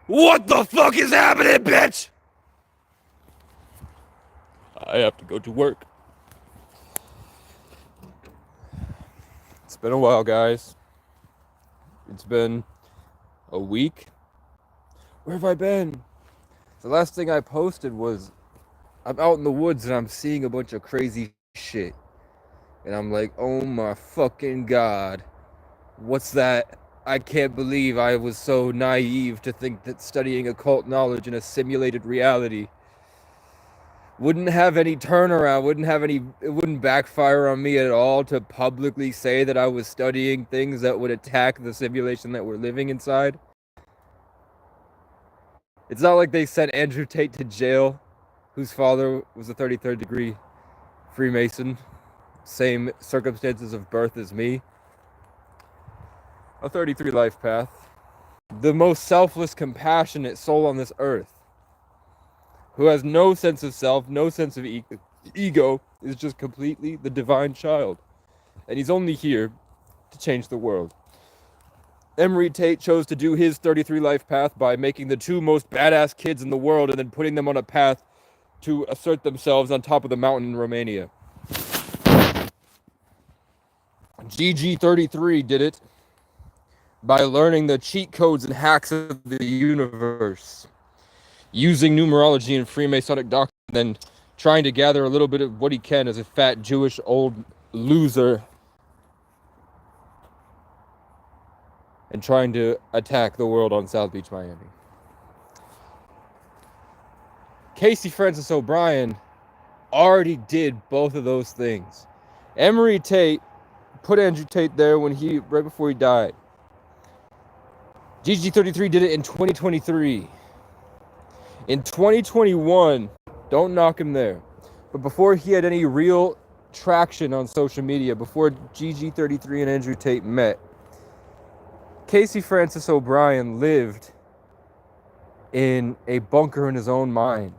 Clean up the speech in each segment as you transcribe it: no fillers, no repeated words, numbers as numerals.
What the fuck is happening, bitch? I have to go to work. It's been a while, guys. It's been a week. Where have I been? The last thing I posted was I'm out in the woods and I'm seeing a bunch of crazy shit. And I'm like, oh my fucking god. What's that? I can't believe I was so naive to think that studying occult knowledge in a simulated reality wouldn't have any turnaround, it wouldn't backfire on me at all to publicly say that I was studying things that would attack the simulation that we're living inside. It's not like they sent Andrew Tate to jail, whose father was a 33rd degree Freemason, same circumstances of birth as me. A 33 life path. The most selfless, compassionate soul on this earth, who has no sense of self, no sense of ego, is just completely the divine child. And he's only here to change the world. Emory Tate chose to do his 33 life path by making the two most badass kids in the world and then putting them on a path to assert themselves on top of the mountain in Romania. GG33 did it by learning the cheat codes and hacks of the universe, using numerology and Freemasonic doctrine, then trying to gather a little bit of what he can as a fat Jewish old loser and trying to attack the world on South Beach, Miami. Casey Francis O'Brien already did both of those things. Emory Tate put Andrew Tate there right before he died. GG33 did it in 2023. In 2021, don't knock him there, but before he had any real traction on social media, before GG33 and Andrew Tate met, Casey Francis O'Brien lived in a bunker in his own mind.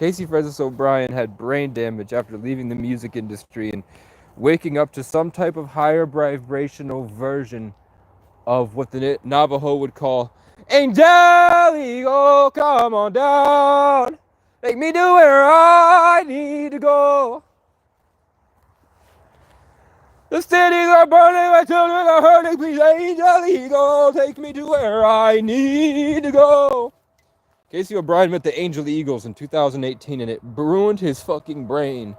Casey Francis O'Brien had brain damage after leaving the music industry and waking up to some type of higher vibrational version of what the Navajo would call Angel Eagle, come on down, take me to where I need to go. The cities are burning, my children are hurting, please Angel Eagle, take me to where I need to go. Casey O'Brien met the Angel Eagles in 2018 and it ruined his fucking brain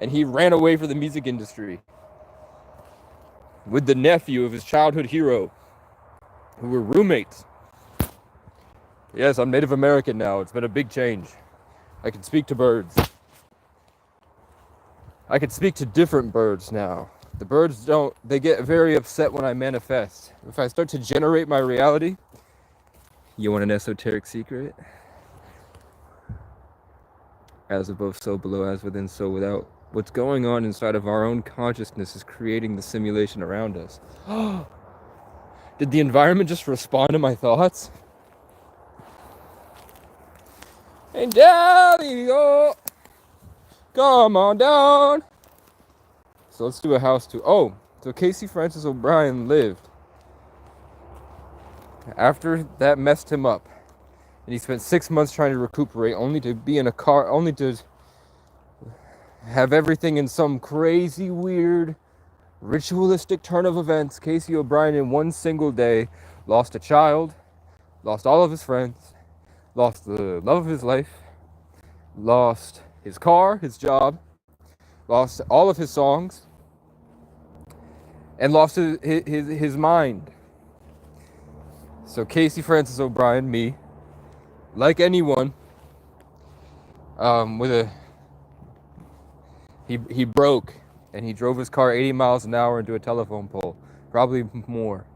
and he ran away from the music industry with the nephew of his childhood hero, who were roommates. Yes, I'm Native American now. It's been a big change. I can speak to birds. I can speak to different birds now. The birds don't, they get very upset when I manifest. If I start to generate my reality, you want an esoteric secret? As above, so below, as within, so without. What's going on inside of our own consciousness is creating the simulation around us. Did the environment just respond to my thoughts? And down you go. Come on down. So let's do a house tour. Oh, so Casey Francis O'Brien lived. After that messed him up, and he spent 6 months trying to recuperate, only to be in a car, only to have everything in some crazy, weird, ritualistic turn of events. Casey O'Brien in one single day lost a child, lost all of his friends, lost the love of his life, lost his car, his job, lost all of his songs, and lost his mind. So Casey Francis O'Brien, me, like anyone, with a he broke and he drove his car 80 miles an hour into a telephone pole, probably more.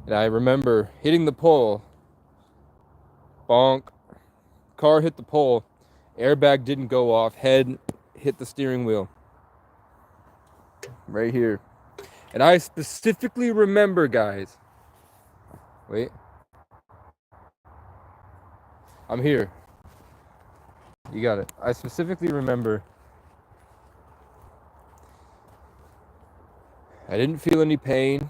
And I remember hitting the pole, bonk, car hit the pole, airbag didn't go off, head hit the steering wheel. Right here. And I specifically remember, guys. Wait. I'm here. You got it. I specifically remember I didn't feel any pain.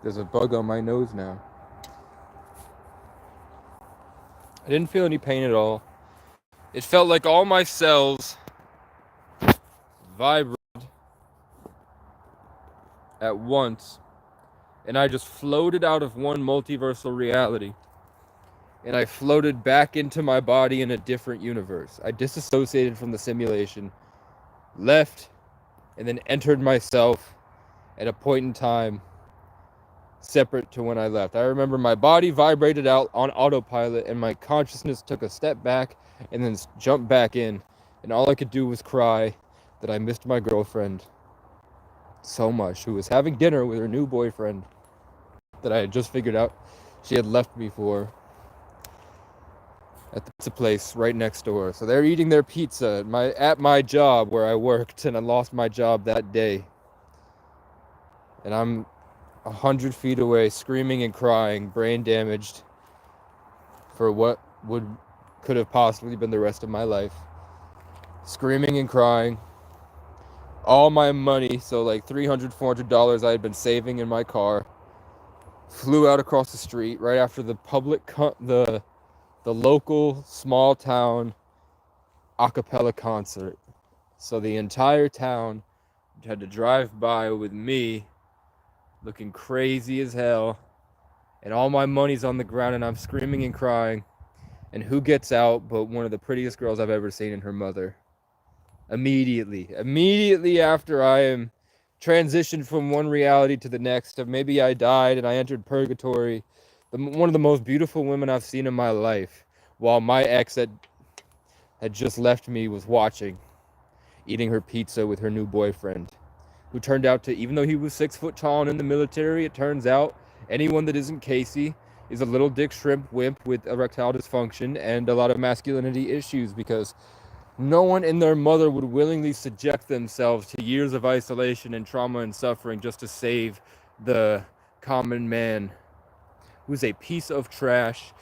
There's a bug on my nose now. I didn't feel any pain at all. It felt like all my cells vibrated at once, and I just floated out of one multiversal reality. And I floated back into my body in a different universe. I disassociated from the simulation, left, and then entered myself at a point in time separate to when I left. I remember my body vibrated out on autopilot, and my consciousness took a step back and then jumped back in. And all I could do was cry that I missed my girlfriend so much, who was having dinner with her new boyfriend that I had just figured out she had left me for at the pizza place right next door. So they're eating their pizza at my job where I worked, and I lost my job that day. And I'm 100 feet away, screaming and crying, brain damaged for what could have possibly been the rest of my life. Screaming and crying. All my money, so like $300, $400 I had been saving in my car, flew out across the street right after the local small town a cappella concert. So the entire town had to drive by with me looking crazy as hell, and all my money's on the ground, and I'm screaming and crying. And who gets out but one of the prettiest girls I've ever seen, and her mother. Immediately after I am transitioned from one reality to the next, of maybe I died and I entered purgatory, one of the most beautiful women I've seen in my life, while my ex had just left me, was watching, eating her pizza with her new boyfriend, who turned out to, even though he was 6 foot tall and in the military, it turns out anyone that isn't Casey is a little dick shrimp wimp with erectile dysfunction and a lot of masculinity issues, because no one and their mother would willingly subject themselves to years of isolation and trauma and suffering just to save the common man, who's a piece of trash.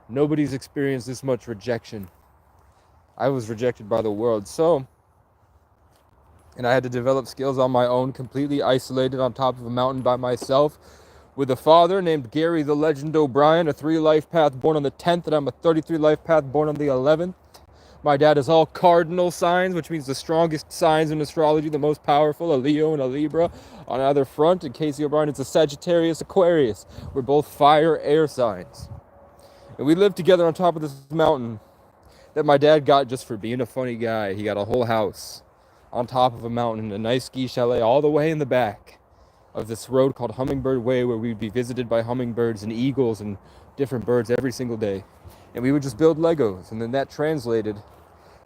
Nobody's experienced this much rejection. I was rejected by the world, and I had to develop skills on my own, completely isolated on top of a mountain by myself, with a father named Gary the Legend O'Brien, a 3 life path born on the 10th, and I'm a 33 life path born on the 11th. My dad is all cardinal signs, which means the strongest signs in astrology, the most powerful, a Leo and a Libra on either front, and Casey O'Brien is a Sagittarius Aquarius. We're both fire air signs. And we lived together on top of this mountain that my dad got just for being a funny guy. He got a whole house on top of a mountain, a nice ski chalet all the way in the back of this road called Hummingbird Way, where we'd be visited by hummingbirds and eagles and different birds every single day. And we would just build Legos, and then that translated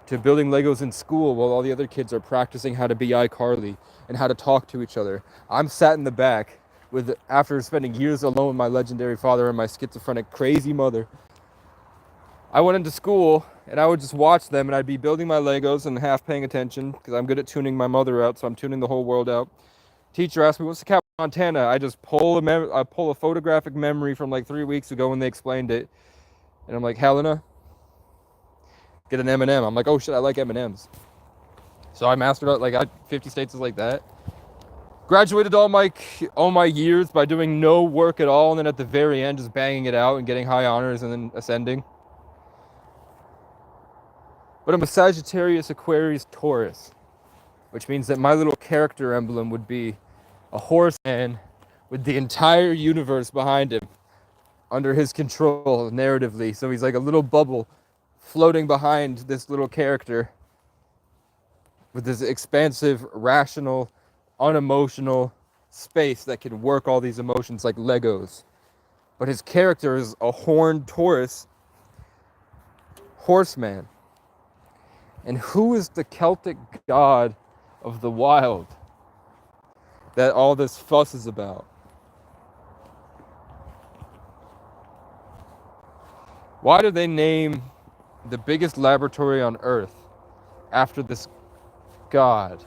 to building Legos in school while all the other kids are practicing how to be iCarly and how to talk to each other. I'm sat in the back after spending years alone with my legendary father and my schizophrenic crazy mother. I went into school and I would just watch them, and I'd be building my Legos and half paying attention because I'm good at tuning my mother out, so I'm tuning the whole world out. Teacher asked me, what's the capital of Montana? I just pull a photographic memory from like 3 weeks ago when they explained it. And I'm like, Helena, get an M&M. I'm like, oh shit, I like M&Ms. So I mastered out, like, 50 states is like that. Graduated all my years by doing no work at all, and then at the very end just banging it out and getting high honors and then ascending. But I'm a Sagittarius Aquarius Taurus, which means that my little character emblem would be a horseman with the entire universe behind him under his control narratively. So he's like a little bubble floating behind this little character with this expansive, rational, unemotional space that can work all these emotions like Legos. But his character is a horned Taurus horseman. And who is the Celtic god of the wild that all this fuss is about? Why do they name the biggest laboratory on Earth after this god?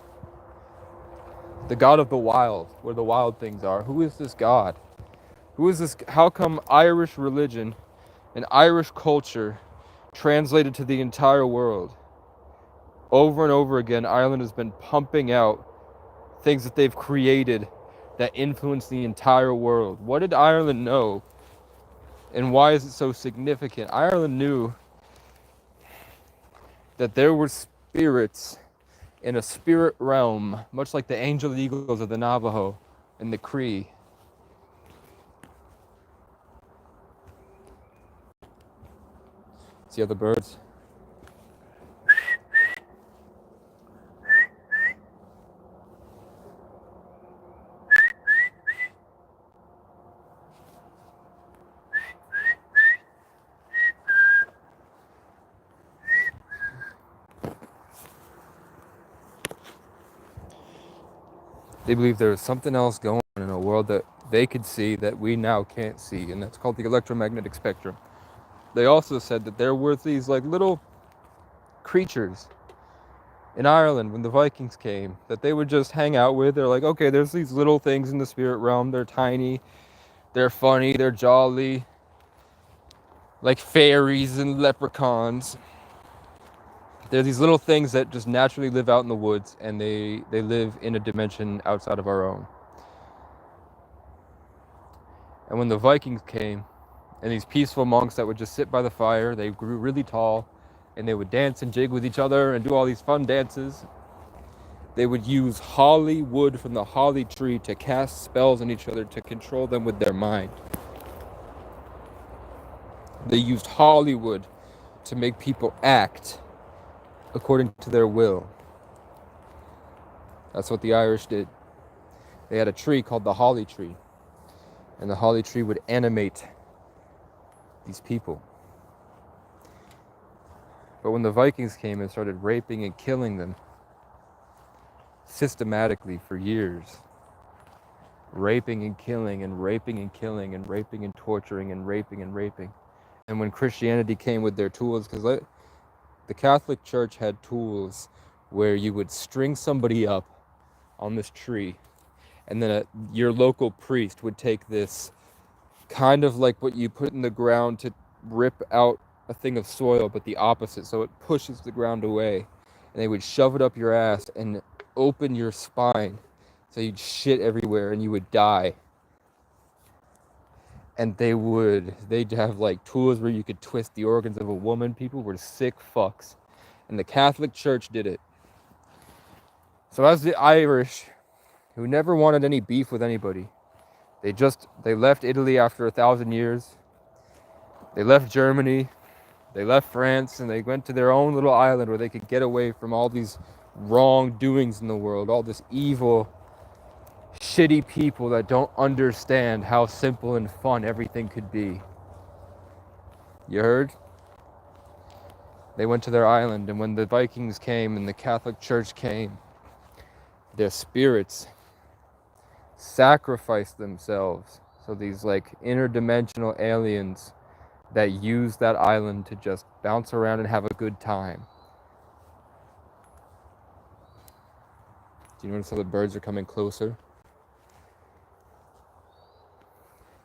The god of the wild, where the wild things are. Who is this god? Who is this? How come Irish religion and Irish culture translated to the entire world? Over and over again, Ireland has been pumping out things that they've created that influence the entire world. What did Ireland know And why is it so significant? Ireland knew that there were spirits in a spirit realm, much like the angel eagles of the Navajo and the Cree. See other birds? They believe there was something else going on in a world that they could see that we now can't see, and that's called the electromagnetic spectrum. They also said that there were these like little creatures in Ireland when the Vikings came that they would just hang out with. They're like, okay, there's these little things in the spirit realm. They're tiny, they're funny, they're jolly, like fairies and leprechauns. They're these little things that just naturally live out in the woods, and they live in a dimension outside of our own. And when the Vikings came, and these peaceful monks that would just sit by the fire, they grew really tall, and they would dance and jig with each other and do all these fun dances. They would use holly wood from the holly tree to cast spells on each other to control them with their mind. They used holly wood to make people act according to their will. That's what the Irish did. They had a tree called the holly tree, and the holly tree would animate these people. But when the Vikings came and started raping and killing them systematically for years, raping and killing and raping and killing and raping and torturing and raping and raping, and when Christianity came with their tools, because the Catholic Church had tools where you would string somebody up on this tree, and then your local priest would take this kind of like what you put in the ground to rip out a thing of soil, but the opposite, so it pushes the ground away, and they would shove it up your ass and open your spine so you'd shit everywhere and you would die. And they'd have like tools where you could twist the organs of a woman. People were sick fucks, and the Catholic Church did it. So as the Irish, who never wanted any beef with anybody, they left Italy after 1,000 years. They left Germany, they left France, and they went to their own little island where they could get away from all these wrongdoings in the world, all this evil, shitty people that don't understand how simple and fun everything could be. You heard? They went to their island, and when the Vikings came and the Catholic Church came, their spirits sacrificed themselves. So these like interdimensional aliens that use that island to just bounce around and have a good time. Do you notice how the birds are coming closer?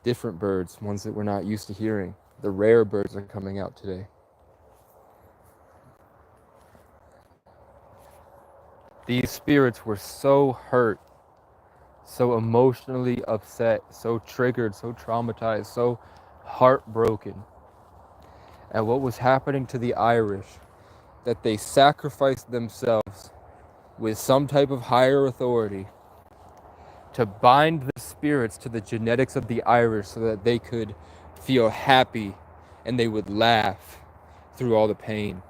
Different birds, ones that we're not used to hearing. The rare birds are coming out today. These spirits were so hurt, so emotionally upset, so triggered, so traumatized, so heartbroken at what was happening to the Irish, that they sacrificed themselves with some type of higher authority to bind the spirits to the genetics of the Irish so that they could feel happy and they would laugh through all the pain.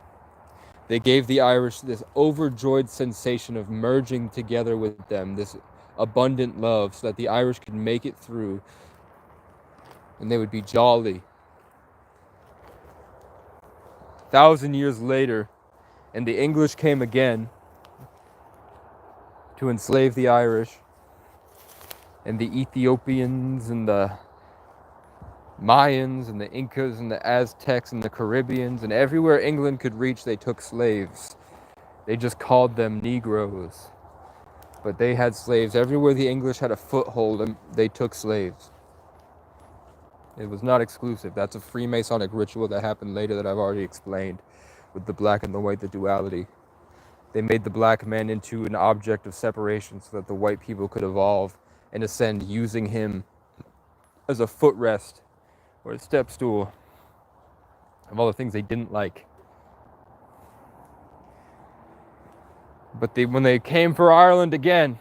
They gave the Irish this overjoyed sensation of merging together with them, this abundant love, so that the Irish could make it through and they would be jolly. 1,000 years later, and the English came again to enslave the Irish, and the Ethiopians and the Mayans and the Incas and the Aztecs and the Caribbeans, and everywhere England could reach, they took slaves. They just called them Negroes. But they had slaves. Everywhere the English had a foothold, they took slaves. It was not exclusive. That's a Freemasonic ritual that happened later that I've already explained with the black and the white, the duality. They made the black man into an object of separation so that the white people could evolve and ascend, using him as a footrest or a step stool, of all the things they didn't like. But when they came for Ireland again,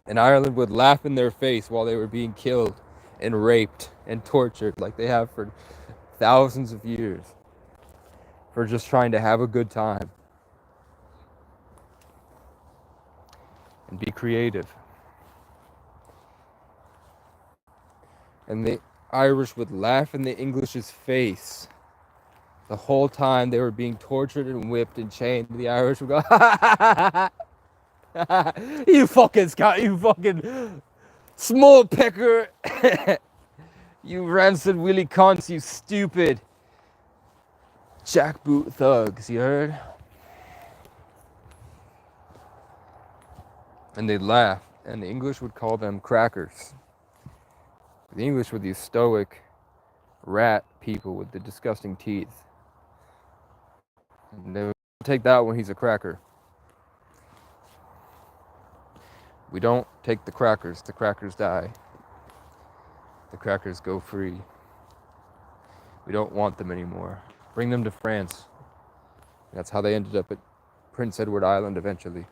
and Ireland would laugh in their face while they were being killed and raped and tortured like they have for thousands of years, for just trying to have a good time and be creative. And the Irish would laugh in the English's face the whole time they were being tortured and whipped and chained. The Irish would go, you fucking Scot, you fucking small pecker, you rancid willy cunts, you stupid jackboot thugs, you heard? And they'd laugh, and the English would call them crackers. The English were these stoic rat people with the disgusting teeth. And they would take that when he's a cracker. We don't take the crackers die. The crackers go free. We don't want them anymore. Bring them to France. That's how they ended up at Prince Edward Island eventually.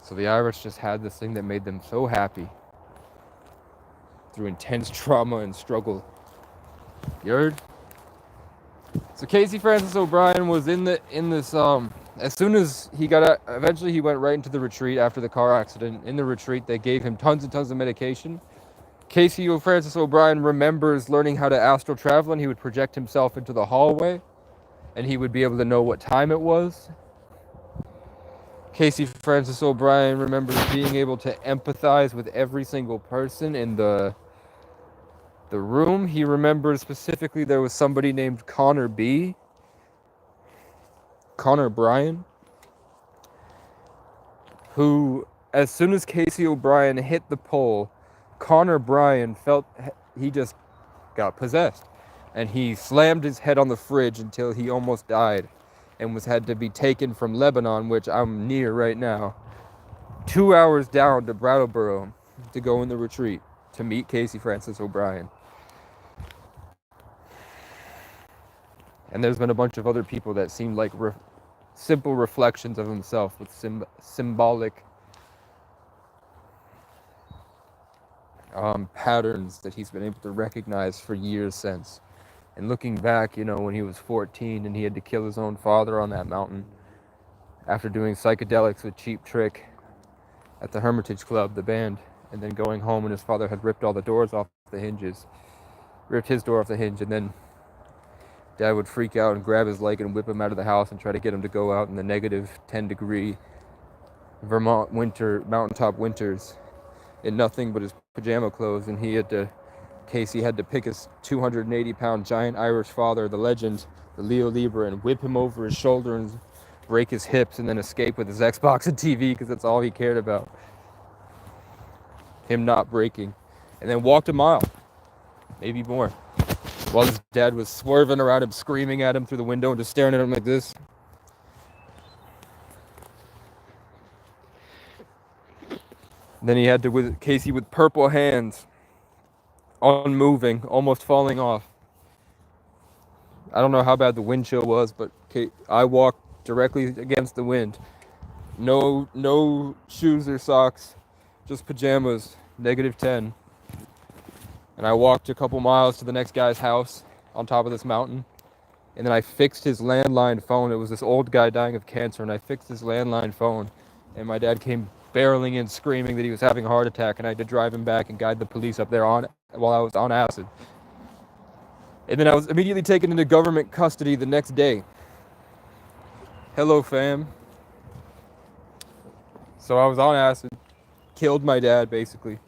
So the Irish just had this thing that made them so happy through intense trauma and struggle. You heard? So Casey Francis O'Brien was in this as soon as he got out, eventually he went right into the retreat after the car accident. In the retreat, they gave him tons and tons of medication. Casey Francis O'Brien remembers learning how to astral travel, and he would project himself into the hallway, and he would be able to know what time it was. Casey Francis O'Brien remembers being able to empathize with every single person in the room. He remembers specifically there was somebody named Connor Bryan, who, as soon as Casey O'Brien hit the pole, Connor Bryan felt he just got possessed, and he slammed his head on the fridge until he almost died and had to be taken from Lebanon, which I'm near right now, 2 hours down to Brattleboro to go in the retreat to meet Casey Francis O'Brien. And there's been a bunch of other people that seemed like simple reflections of himself with symbolic patterns that he's been able to recognize for years since. And looking back, when he was 14 and he had to kill his own father on that mountain after doing psychedelics with Cheap Trick at the Hermitage Club, the band, and then going home and his father had ripped all the doors off the hinges, ripped his door off the hinge, and then Dad would freak out and grab his leg and whip him out of the house and try to get him to go out in the negative 10-degree Vermont mountaintop winters in nothing but his pajama clothes, and Casey had to pick his 280-pound giant Irish father, the legend, the Leo Libra, and whip him over his shoulder and break his hips and then escape with his Xbox and TV because that's all he cared about. Him not breaking. And then walked a mile, maybe more, while his dad was swerving around him, screaming at him through the window and just staring at him like this. Then he had to, with Casey with purple hands, unmoving, almost falling off. I don't know how bad the wind chill was, but I walked directly against the wind. No shoes or socks, just pajamas, -10. And I walked a couple miles to the next guy's house on top of this mountain. And then I fixed his landline phone. It was this old guy dying of cancer, and I fixed his landline phone. And my dad came barreling in screaming that he was having a heart attack, and I had to drive him back and guide the police up there while I was on acid. And then I was immediately taken into government custody the next day. Hello, fam. So I was on acid, killed my dad, basically.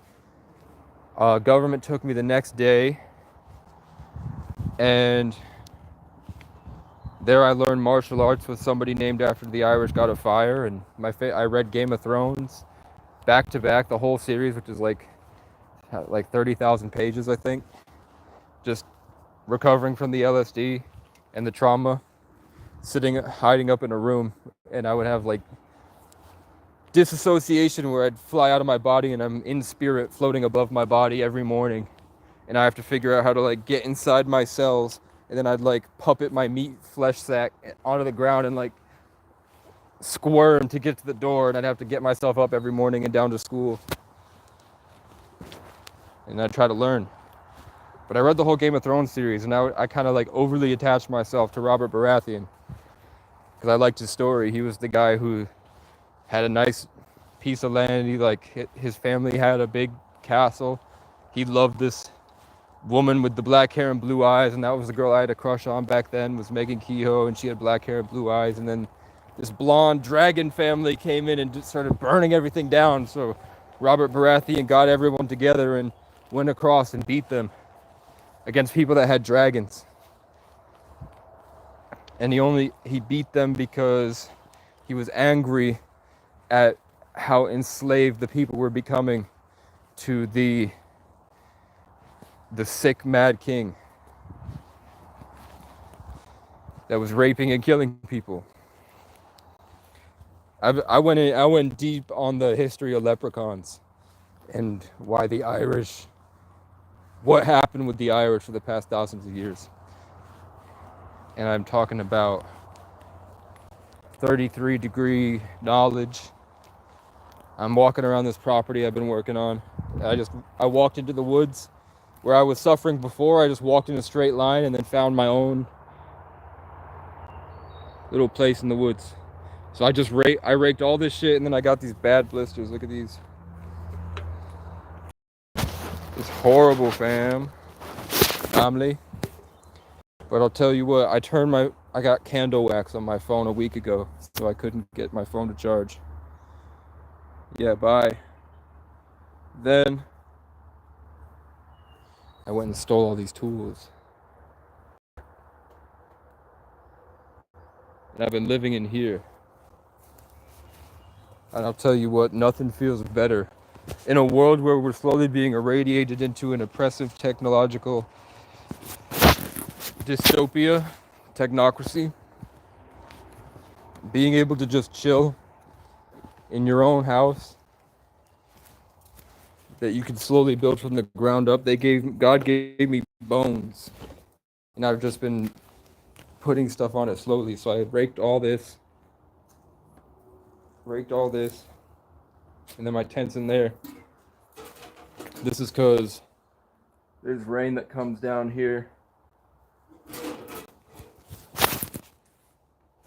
Government took me the next day, and there I learned martial arts with somebody named after the Irish God of Fire, and I read Game of Thrones back to back, the whole series, which is like 30,000 pages, I think. Just recovering from the LSD and the trauma, hiding up in a room, and I would have like disassociation where I'd fly out of my body and I'm in spirit floating above my body every morning, and I have to figure out how to like get inside my cells, and then I'd like puppet my meat flesh sack onto the ground and like squirm to get to the door, and I'd have to get myself up every morning and down to school, and I'd try to learn. But I read the whole Game of Thrones series, and I kind of like overly attached myself to Robert Baratheon because I liked his story. He was the guy who had a nice piece of land. He like his family had a big castle. He loved this woman with the black hair and blue eyes, and that was the girl I had a crush on back then, was Megan Kehoe, and she had black hair and blue eyes. And then this blonde dragon family came in and just started burning everything down. So Robert Baratheon got everyone together and went across and beat them against people that had dragons. And he beat them because he was angry at how enslaved the people were becoming to the sick mad king that was raping and killing people. I went deep on the history of leprechauns and why the Irish, what happened with the Irish for the past thousands of years. And I'm talking about 33-degree knowledge. I'm walking around this property I've been working on. I walked into the woods where I was suffering before. I just walked in a straight line and then found my own little place in the woods. So I raked all this shit, and then I got these bad blisters. Look at these. It's horrible, family. But I'll tell you what, I got candle wax on my phone a week ago, so I couldn't get my phone to charge. Yeah, bye. Then I went and stole all these tools. And I've been living in here. And I'll tell you what, nothing feels better. In a world where we're slowly being irradiated into an oppressive technological dystopia, technocracy, being able to just chill in your own house that you can slowly build from the ground up. God gave me bones, and I've just been putting stuff on it slowly. So I raked all this, and then my tent's in there. This is because there's rain that comes down here,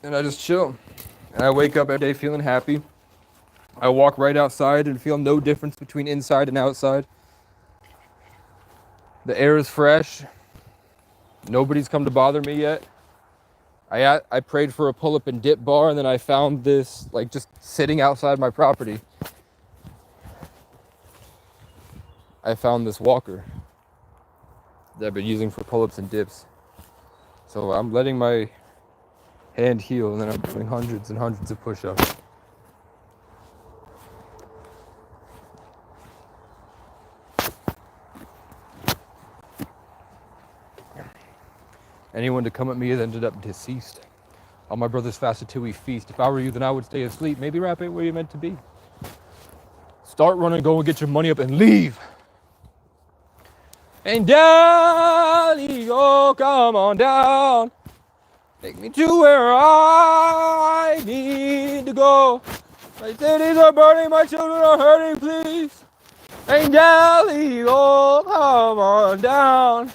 and I just chill, and I wake up every day feeling happy. I walk right outside and feel no difference between inside and outside. The air is fresh. Nobody's come to bother me yet. I prayed for a pull-up and dip bar, and then I found this, like, just sitting outside my property. I found this walker that I've been using for pull-ups and dips. So I'm letting my hand heal, and then I'm doing hundreds and hundreds of push-ups. Anyone to come at me has ended up deceased. All my brothers fasted till we feast. If I were you, then I would stay asleep. Maybe rap ain't where you're meant to be. Start running, go and get your money up and leave. And down you go, come on down. Take me to where I need to go. My cities are burning, my children are hurting, please. And down you go, come on down.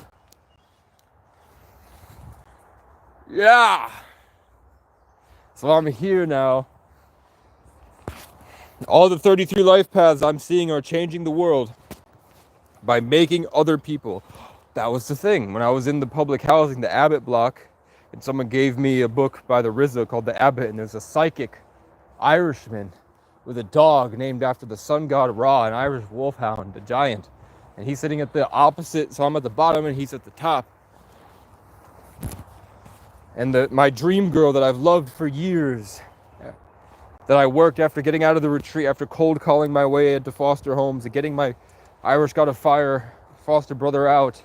Yeah. So I'm here now. All the 33 life paths I'm seeing are changing the world by making other people. That was the thing. When I was in the public housing, the Abbott block, and someone gave me a book by the RZA called The Abbot, and there's a psychic Irishman with a dog named after the sun god Ra, an Irish wolfhound, a giant. And he's sitting at the opposite, so I'm at the bottom and he's at the top. And my dream girl that I've loved for years, that I worked after getting out of the retreat, after cold calling my way into foster homes and getting my Irish God of Fire foster brother out,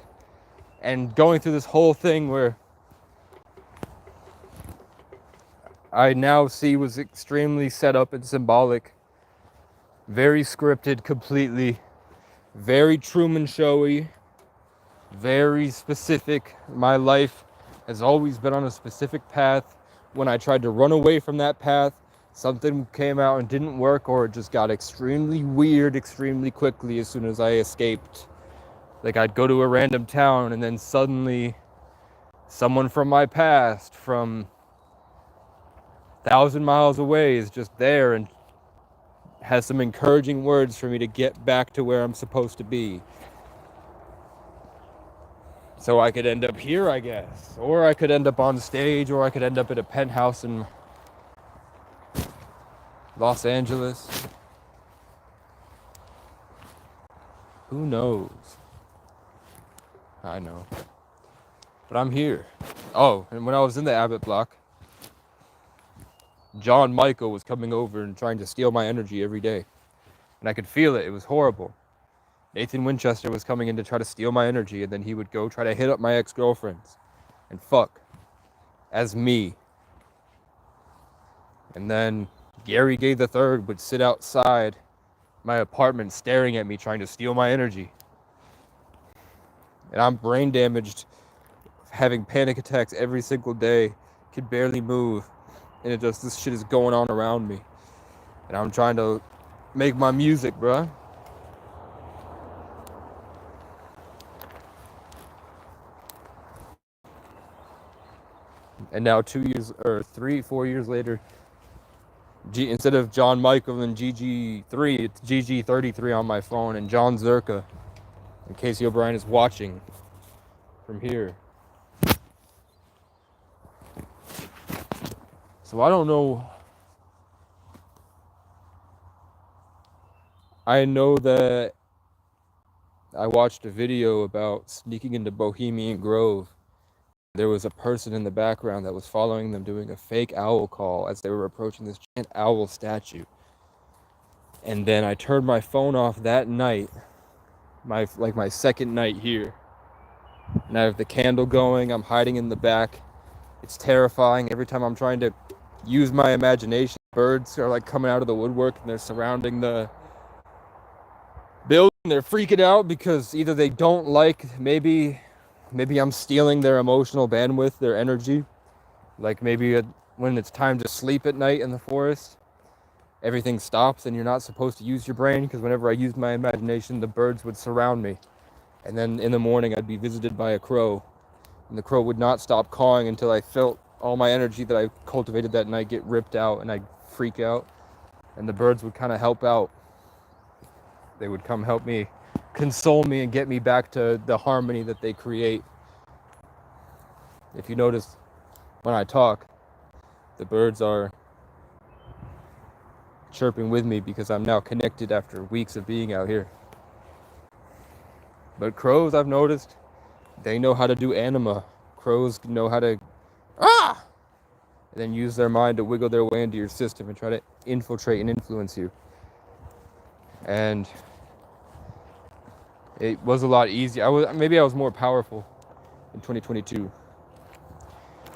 and going through this whole thing where I now see was extremely set up and symbolic Very scripted, completely. Very Truman Showy. Very specific. My life has always been on a specific path. When I tried to run away from that path, something came out and didn't work, or it just got extremely weird extremely quickly as soon as I escaped. Like, I'd go to a random town and then suddenly someone from my past, from 1,000 miles away, is just there and has some encouraging words for me to get back to where I'm supposed to be. So I could end up here, I guess. Or I could end up on stage, or I could end up at a penthouse in Los Angeles. Who knows? I know. But I'm here. Oh, and when I was in the Abbott block, John Michael was coming over and trying to steal my energy every day. And I could feel it. It was horrible. Nathan Winchester was coming in to try to steal my energy, and then he would go try to hit up my ex-girlfriends and fuck as me. And then Gary Gay III would sit outside my apartment staring at me, trying to steal my energy. And I'm brain damaged, having panic attacks every single day, can barely move, and this shit is going on around me. And I'm trying to make my music, bruh. And now 2 years, or 4 years later, instead of John Michael and GG3, it's GG33 on my phone, and John Zerka, in Casey O'Brien is watching from here. So I don't know. I know that I watched a video about sneaking into Bohemian Grove. There was a person in the background that was following them doing a fake owl call as they were approaching this giant owl statue. And then I turned my phone off that night, my second night here. And I have the candle going, I'm hiding in the back. It's terrifying. Every time I'm trying to use my imagination, birds are like coming out of the woodwork and they're surrounding the building. They're freaking out because either they don't like, maybe I'm stealing their emotional bandwidth, their energy. Like maybe when it's time to sleep at night in the forest, everything stops and you're not supposed to use your brain, because whenever I used my imagination, the birds would surround me. And then in the morning, I'd be visited by a crow. And the crow would not stop cawing until I felt all my energy that I cultivated that night get ripped out, and I'd freak out. And the birds would kind of help out. They would come help me, console me, and get me back to the harmony that they create. If you notice, when I talk, the birds are chirping with me because I'm now connected after weeks of being out here. But crows, I've noticed, they know how to do anima. Crows know how to and then use their mind to wiggle their way into your system and try to infiltrate and influence you. And it was a lot easier. Maybe I was more powerful in 2022.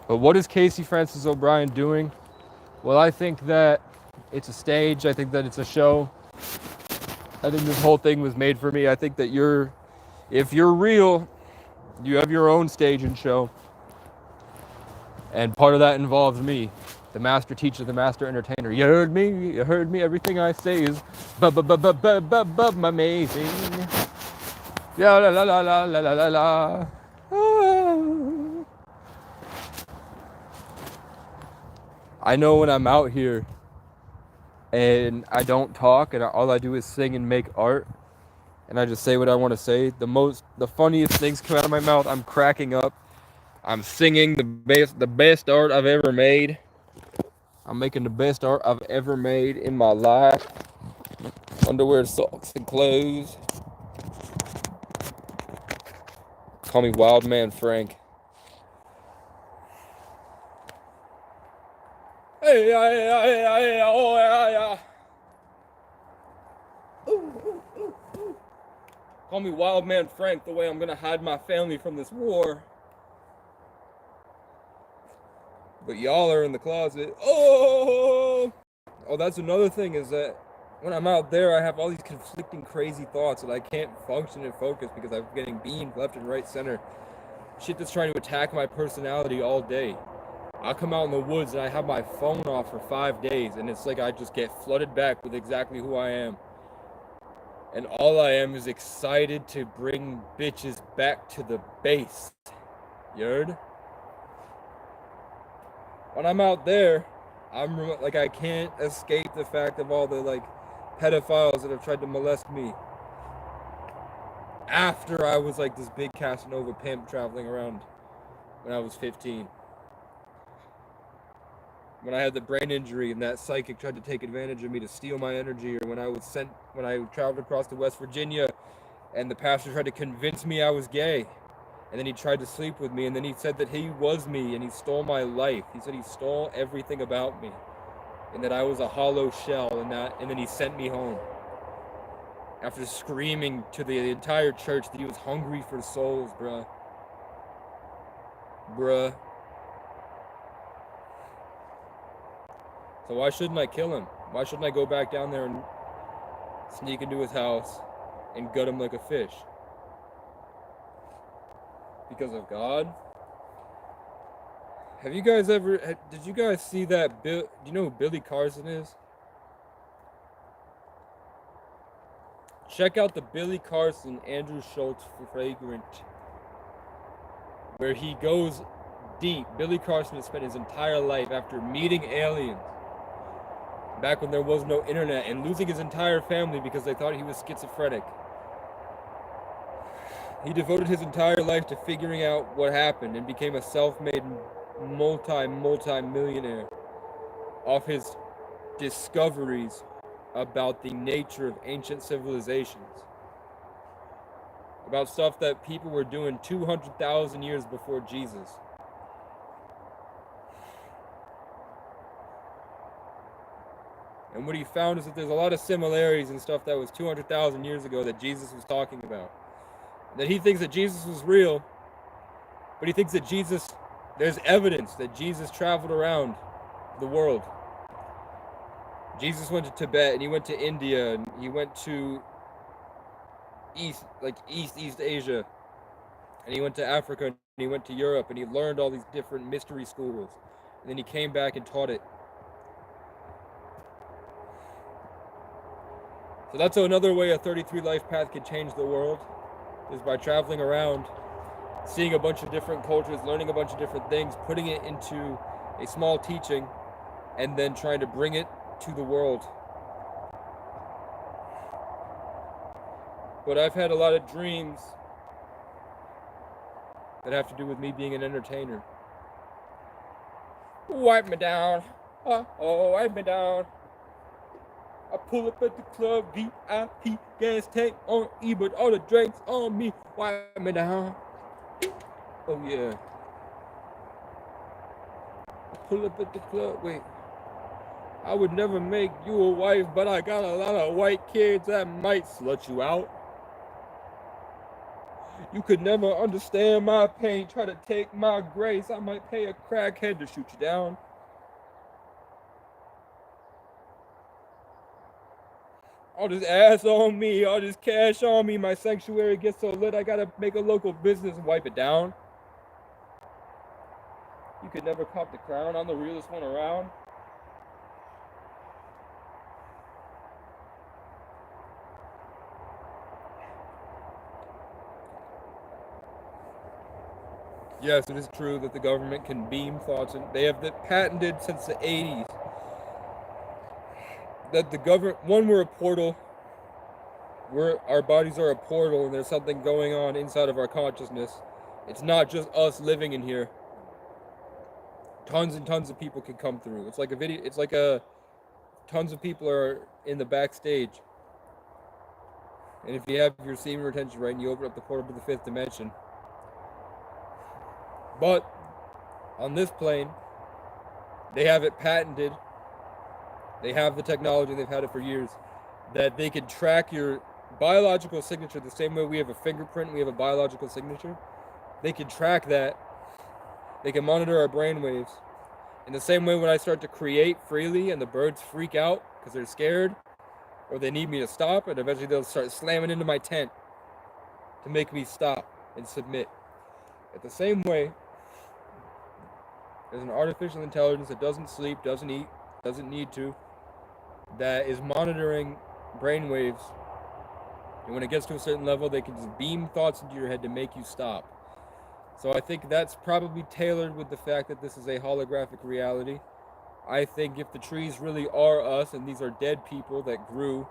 But what is Casey Francis O'Brien doing? Well, I think that it's a stage. I think that it's a show. I think this whole thing was made for me. I think that if you're real, you have your own stage and show. And part of that involves me, the master teacher, the master entertainer. You heard me? You heard me? Everything I say is amazing. Yeah, la la la la la la la. I know when I'm out here and I don't talk and all I do is sing and make art and I just say what I want to say, the funniest things come out of my mouth. I'm cracking up. I'm singing the best art I've ever made. I'm making the best art I've ever made in my life. Underwear, socks, and clothes. Call me Wild Man Frank. Hey, Call me Wild Man Frank, the way I'm gonna hide my family from this war. But y'all are in the closet. Oh, that's another thing, is that when I'm out there, I have all these conflicting, crazy thoughts that I can't function and focus because I'm getting beamed left and right, center. Shit that's trying to attack my personality all day. I come out in the woods and I have my phone off for 5 days, and it's like I just get flooded back with exactly who I am. And all I am is excited to bring bitches back to the base. You heard? When I'm out there, I'm like, I can't escape the fact of all the like pedophiles that have tried to molest me. After I was like this big Casanova pimp traveling around when I was 15. When I had the brain injury and that psychic tried to take advantage of me to steal my energy, or when I traveled across to West Virginia and the pastor tried to convince me I was gay. And then he tried to sleep with me, and then he said that he was me, and he stole my life. He said he stole everything about me, and that I was a hollow shell, and then he sent me home. After screaming to the entire church that he was hungry for souls, bruh. So why shouldn't I kill him? Why shouldn't I go back down there and sneak into his house and gut him like a fish? Because of God? Did you guys see that do you know who Billy Carson is? Check out the Billy Carson, Andrew Schultz Fragrant, where he goes deep. Billy Carson has spent his entire life after meeting aliens, back when there was no internet, and losing his entire family because they thought he was schizophrenic. He devoted his entire life to figuring out what happened and became a self-made multi-millionaire off his discoveries about the nature of ancient civilizations. About stuff that people were doing 200,000 years before Jesus. And what he found is that there's a lot of similarities in stuff that was 200,000 years ago that Jesus was talking about. That he thinks that Jesus was real, but he thinks that there's evidence that Jesus traveled around the world. Jesus went to Tibet, and he went to India, and he went to East Asia, and he went to Africa, and he went to Europe, and he learned all these different mystery schools, and then he came back and taught it. So that's another way a 33 life path could change the world, is by traveling around, seeing a bunch of different cultures, learning a bunch of different things, putting it into a small teaching, and then trying to bring it to the world. But I've had a lot of dreams that have to do with me being an entertainer. Wipe me down. Oh, wipe me down. I pull up at the club, VIP, gas tank on E, but all the drinks on me. Wipe me down. Oh yeah. I pull up at the club. Wait. I would never make you a wife, but I got a lot of white kids that might slut you out. You could never understand my pain. Try to take my grace. I might pay a crackhead to shoot you down. All this ass on me, all this cash on me, my sanctuary gets so lit, I gotta make a local business and wipe it down. You could never cop the crown, I'm the realest one around. Yes, it is true that the government can beam thoughts, and they have patented since the 80s. That the government, we're a portal, our bodies are a portal, and there's something going on inside of our consciousness. It's not just us living in here. Tons and tons of people can come through. It's like a video, tons of people are in the backstage. And if you have your semen retention right and you open up the portal to the 5th dimension. But on this plane, they have it patented. They have the technology, they've had it for years, that they can track your biological signature the same way we have a fingerprint, we have a biological signature. They can track that. They can monitor our brain waves. In the same way when I start to create freely and the birds freak out because they're scared, or they need me to stop, and eventually they'll start slamming into my tent to make me stop and submit. At the same way, there's an artificial intelligence that doesn't sleep, doesn't eat, doesn't need to, that is monitoring brainwaves. And when it gets to a certain level, they can just beam thoughts into your head to make you stop. So I think that's probably tailored with the fact that this is a holographic reality. I think if the trees really are us and these are dead people that grew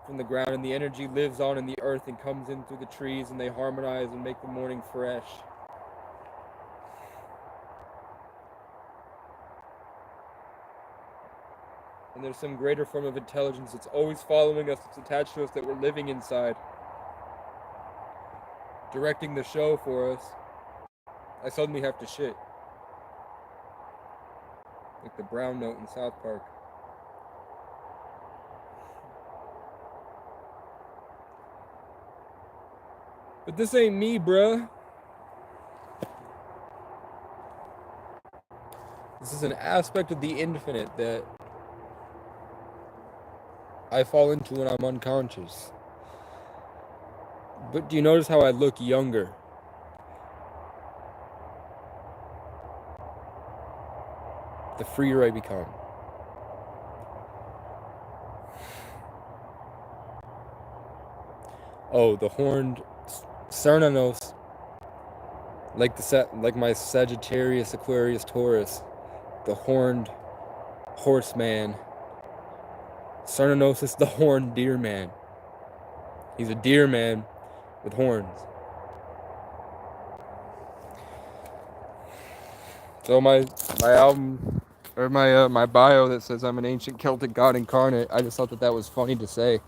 from the ground and the energy lives on in the earth and comes in through the trees and they harmonize and make the morning fresh. And there's some greater form of intelligence that's always following us, that's attached to us, that we're living inside, directing the show for us. I suddenly have to shit. Like the brown note in South Park. But this ain't me, bruh. This is an aspect of the infinite that I fall into when I'm unconscious. But do you notice how I look younger? The freer I become. Oh, the horned Cernunnos, like my Sagittarius, Aquarius, Taurus, the horned horseman. Cernunnos is the horned deer man. He's a deer man with horns. So my album, or my bio that says I'm an ancient Celtic god incarnate, I just thought that was funny to say.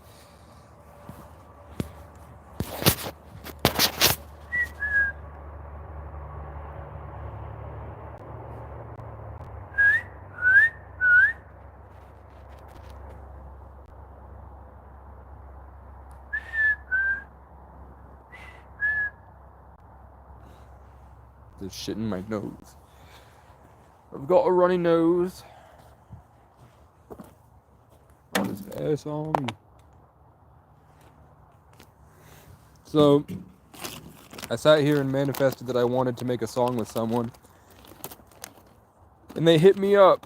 There's shit in my nose. I've got a runny nose. This ass on me. So, I sat here and manifested that I wanted to make a song with someone. And they hit me up.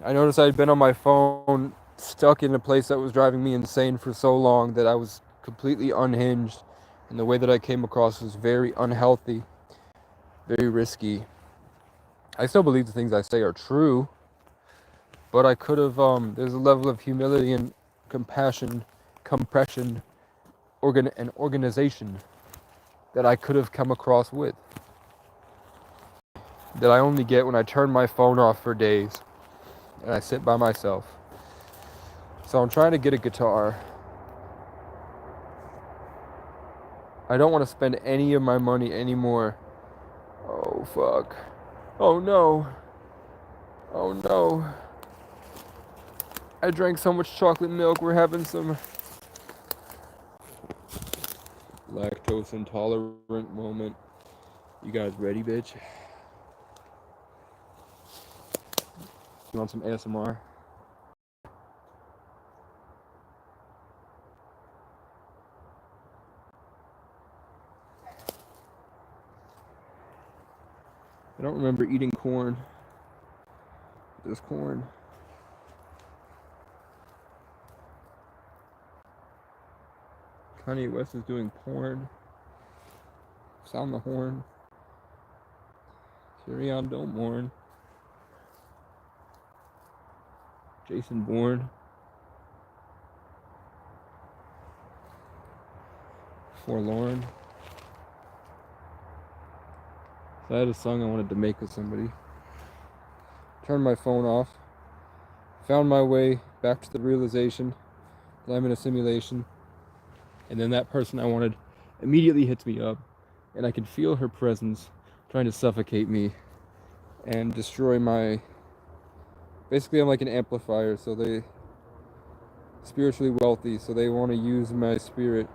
I noticed I'd been on my phone, stuck in a place that was driving me insane for so long that I was completely unhinged. And the way that I came across was very unhealthy, very risky. I still believe the things I say are true, but I could have, there's a level of humility and compassion, compression, and organization that I could have come across with, that I only get when I turn my phone off for days and I sit by myself. So I'm trying to get a guitar. I don't want to spend any of my money anymore. Oh fuck. Oh no. Oh no. I drank so much chocolate milk, we're having some lactose intolerant moment. You guys ready, bitch? You want some ASMR? I don't remember eating corn. There's corn. Kanye West is doing porn. Sound the horn. Carry on, don't mourn. Jason Bourne. Forlorn. So I had a song I wanted to make with somebody. Turned my phone off. Found my way back to the realization that I'm in a simulation. And then that person I wanted immediately hits me up. And I can feel her presence trying to suffocate me and destroy my... Basically, I'm like an amplifier, so they... Spiritually wealthy, so they want to use my spirit.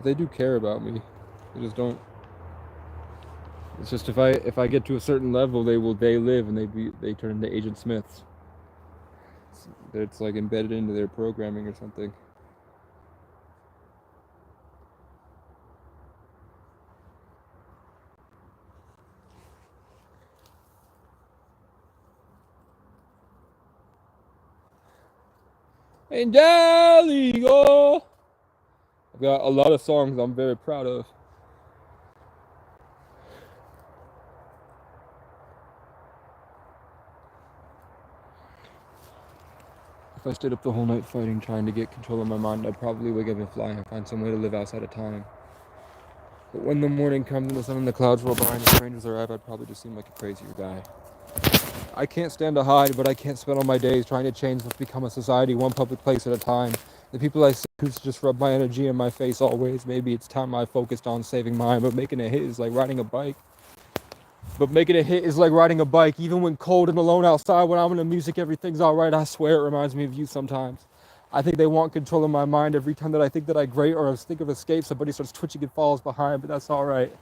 They do care about me. They just don't... It's just if I get to a certain level, they live and they turn into Agent Smiths. it's like embedded into their programming or something. And Daligo! I've got a lot of songs I'm very proud of. If I stayed up the whole night fighting, trying to get control of my mind, I'd probably wake up and fly and find some way to live outside of time. But when the morning comes and the sun and the clouds roll by and the strangers arrive, I'd probably just seem like a crazier guy. I can't stand to hide, but I can't spend all my days trying to change what's become a society, one public place at a time. The people I see who just rub my energy in my face always. Maybe it's time I focused on saving mine, but making a hit is like riding a bike. Even when cold and alone outside, when I'm in the music, everything's all right. I swear it reminds me of you sometimes. I think they want control of my mind every time that I think that I grate or think of escape. Somebody starts twitching and falls behind, but that's all right.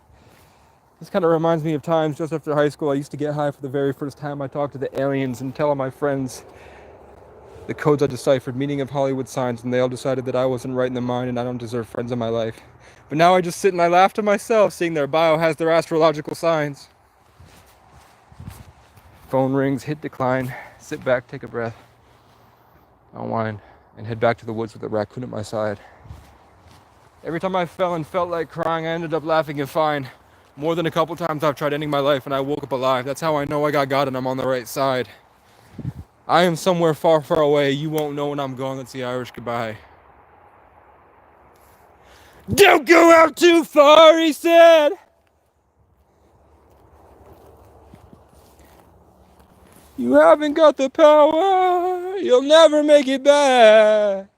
This kind of reminds me of times just after high school. I used to get high for the very first time. I talked to the aliens and tell all my friends the codes I deciphered, meaning of Hollywood signs, and they all decided that I wasn't right in the mind and I don't deserve friends in my life. But now I just sit and I laugh to myself, seeing their bio has their astrological signs. Phone rings, hit decline, sit back, take a breath, unwind, and head back to the woods with a raccoon at my side. Every time I fell and felt like crying, I ended up laughing and fine. More than a couple times I've tried ending my life and I woke up alive. That's how I know I got God and I'm on the right side. I am somewhere far, far away. You won't know when I'm gone. That's the Irish goodbye. Don't go out too far, he said. You haven't got the power. You'll never make it back.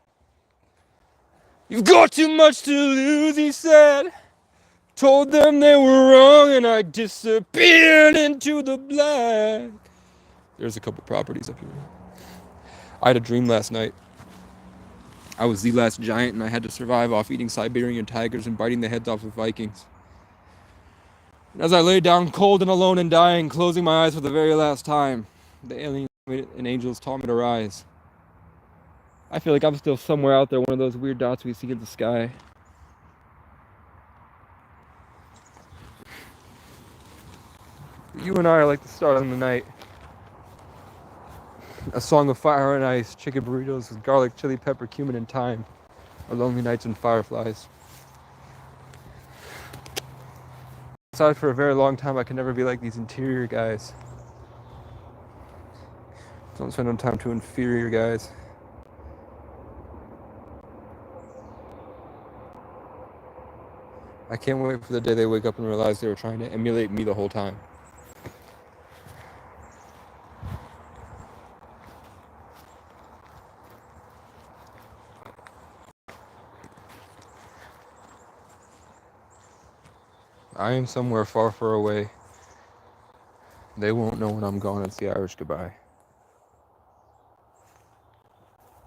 You've got too much to lose, he said. Told them they were wrong and I disappeared into the black. There's a couple properties up here. I had a dream last night. I was the last giant and I had to survive off eating Siberian tigers and biting the heads off of Vikings. And as I lay down cold and alone and dying, closing my eyes for the very last time, the aliens and angels taught me to rise. I feel like I'm still somewhere out there, one of those weird dots we see in the sky. You and I are like the stars in the night. A song of fire and ice, chicken burritos with garlic, chili pepper, cumin, and thyme. Or lonely nights and fireflies. Aside for a very long time, I can never be like these interior guys. Don't spend no time to inferior guys. I can't wait for the day they wake up and realize they were trying to emulate me the whole time. I am somewhere far, far away. They won't know when I'm gone. It's the Irish goodbye.